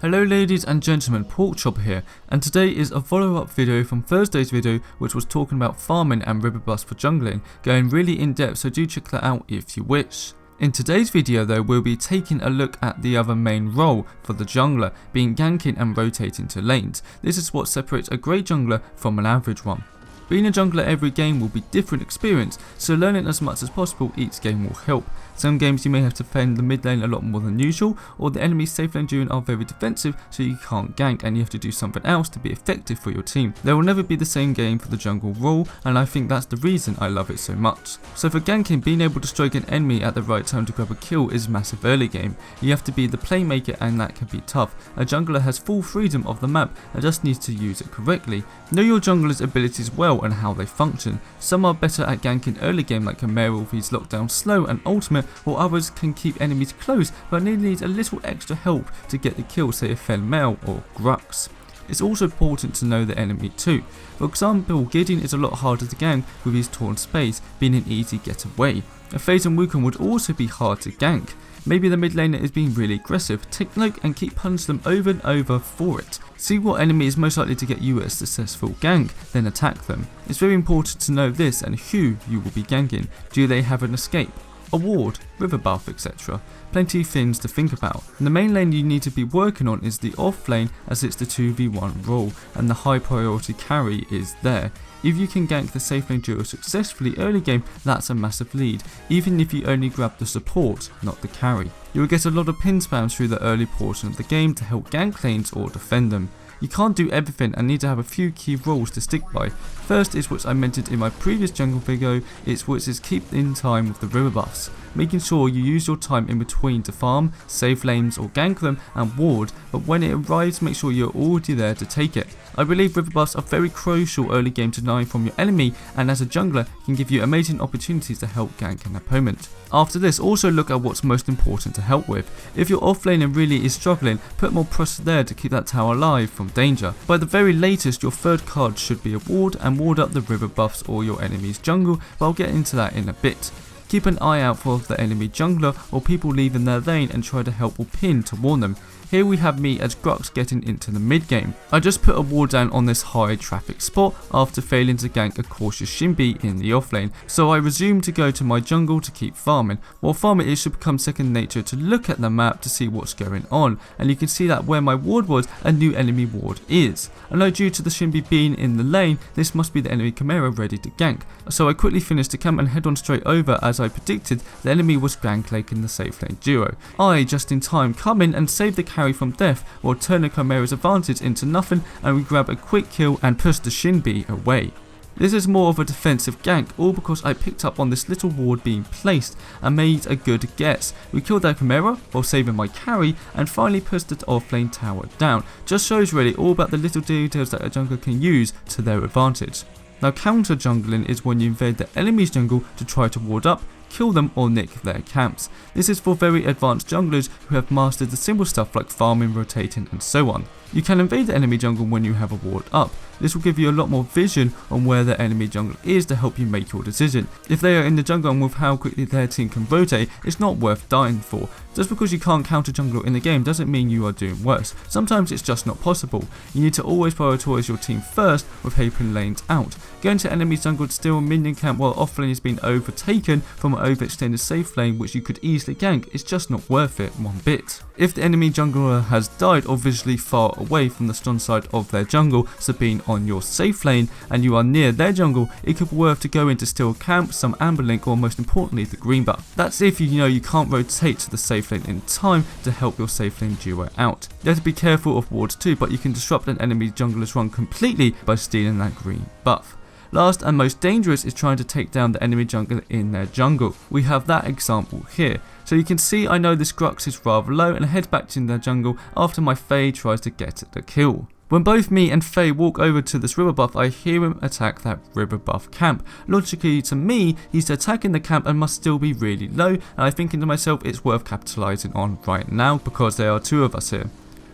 Hello ladies and gentlemen, Porkchopper here, and today is a follow-up video from Thursday's video which was talking about farming and river buffs for jungling, going really in depth, so do check that out if you wish. In today's video though, we'll be taking a look at the other main role for the jungler, being ganking and rotating to lanes. This is what separates a great jungler from an average one. Being a jungler every game will be different experience, so learning as much as possible each game will help. Some games you may have to defend the mid lane a lot more than usual, or the enemy's safe lane during are very defensive so you can't gank and you have to do something else to be effective for your team. There will never be the same game for the jungle role, and I think that's the reason I love it so much. So for ganking, being able to strike an enemy at the right time to grab a kill is massive early game. You have to be the playmaker and that can be tough. A jungler has full freedom of the map and just needs to use it correctly. Know your jungler's abilities well and how they function. Some are better at ganking early game like Camaro with his lockdown slow and ultimate, while others can keep enemies close but need a little extra help to get the kill, say a Fenmel or Grux. It's also important to know the enemy too. For example, Gideon is a lot harder to gank with his torn space being an easy getaway. A FaZe and Wukong would also be hard to gank. Maybe the mid laner is being really aggressive, take note and keep punching them over and over for it. See what enemy is most likely to get you a successful gank, then attack them. It's very important to know this and who you will be ganking. Do they have an escape, a ward, river buff, etc. Plenty of things to think about. And the main lane you need to be working on is the off lane, as it's the 2v1 role and the high priority carry is there. If you can gank the safe lane duo successfully early game, that's a massive lead, even if you only grab the support, not the carry. You will get a lot of pin spams through the early portion of the game to help gank lanes or defend them. You can't do everything and need to have a few key rules to stick by. First is what I mentioned in my previous jungle video, which is keep in time with the river buffs. Making sure you use your time in between to farm, save lanes or gank them and ward, but when it arrives make sure you're already there to take it. I believe river buffs are very crucial early game to deny from your enemy, and as a jungler can give you amazing opportunities to help gank an opponent. After this, also look at what's most important to help with. If your offlaner really is struggling, put more pressure there to keep that tower alive from danger. By the very latest, your third card should be a ward and ward up the river buffs or your enemy's jungle, but I'll get into that in a bit. Keep an eye out for the enemy jungler or people leaving their lane and try to help or pin to warn them. Here we have me as Grux getting into the mid game. I just put a ward down on this high traffic spot after failing to gank a cautious Shinbi in the off lane, so I resumed to go to my jungle to keep farming. While farming, it should become second nature to look at the map to see what's going on, and you can see that where my ward was, a new enemy ward is. I know due to the Shinbi being in the lane, this must be the enemy Camaro ready to gank, so I quickly finished the camp and head on straight over. As I predicted, the enemy was gank in the safe lane duo. I, just in time, come in and save the carry from death, while turning Camara's advantage into nothing, and we grab a quick kill and push the Shinbi away. This is more of a defensive gank, all because I picked up on this little ward being placed and made a good guess. We killed that Camaro while saving my carry and finally pushed the offlane tower down. Just shows really all about the little details that a jungler can use to their advantage. Now counter jungling is when you invade the enemy's jungle to try to ward up, kill them or nick their camps. This is for very advanced junglers who have mastered the simple stuff like farming, rotating and so on. You can invade the enemy jungle when you have a ward up. This will give you a lot more vision on where the enemy jungle is to help you make your decision. If they are in the jungle and with how quickly their team can rotate, it's not worth dying for. Just because you can't counter jungler in the game doesn't mean you are doing worse. Sometimes it's just not possible. You need to always prioritise your team first with helping lanes out. Going to enemy jungle to steal a minion camp while offlane is being overtaken from an overextended safe lane which you could easily gank is just not worth it one bit. If the enemy jungler has died or visually far away from the strong side of their jungle, so being on your safe lane and you are near their jungle, it could be worth to go in to steal camp, some amber link or most importantly the green buff. That's if you know you can't rotate to the safe lane in time to help your safe lane duo out. You have to be careful of wards too, but you can disrupt an enemy jungler's run completely by stealing that green buff. Last and most dangerous is trying to take down the enemy jungler in their jungle. We have that example here. So you can see I know this Grux is rather low and I head back to their jungle after my Faye tries to get the kill. When both me and Faye walk over to this river buff, I hear him attack that river buff camp. Logically to me, he's attacking the camp and must still be really low, and I'm thinking to myself it's worth capitalising on right now because there are two of us here.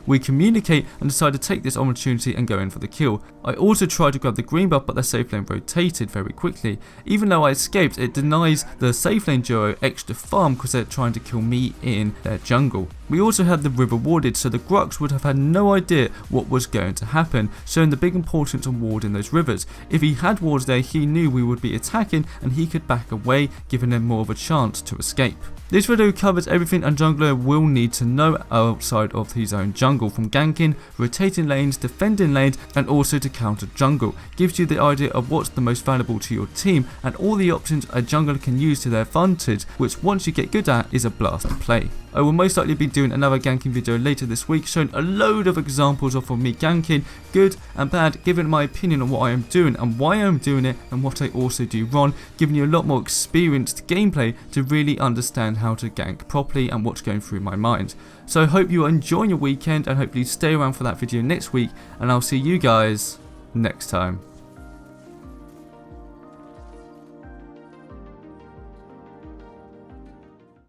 We communicate and decide to take this opportunity and go in for the kill. I also tried to grab the green buff, but the safe lane rotated very quickly. Even though I escaped, it denies the safe lane duo extra farm because they're trying to kill me in their jungle. We also had the river warded, so the Grux would have had no idea what was going to happen, showing the big importance of warding those rivers. If he had wards there, he knew we would be attacking and he could back away, giving them more of a chance to escape. This video covers everything a jungler will need to know outside of his own jungle, from ganking, rotating lanes, defending lanes, and also to counter jungle. Gives you the idea of what's the most valuable to your team and all the options a jungler can use to their advantage, which once you get good at is a blast to play. I will most likely be doing another ganking video later this week, showing a load of examples of me ganking, good and bad, giving my opinion on what I am doing and why I am doing it and what I also do wrong, giving you a lot more experienced gameplay to really understand how to gank properly and what's going through my mind. So I hope you are enjoying your weekend and hopefully stay around for that video next week, and I'll see you guys next time.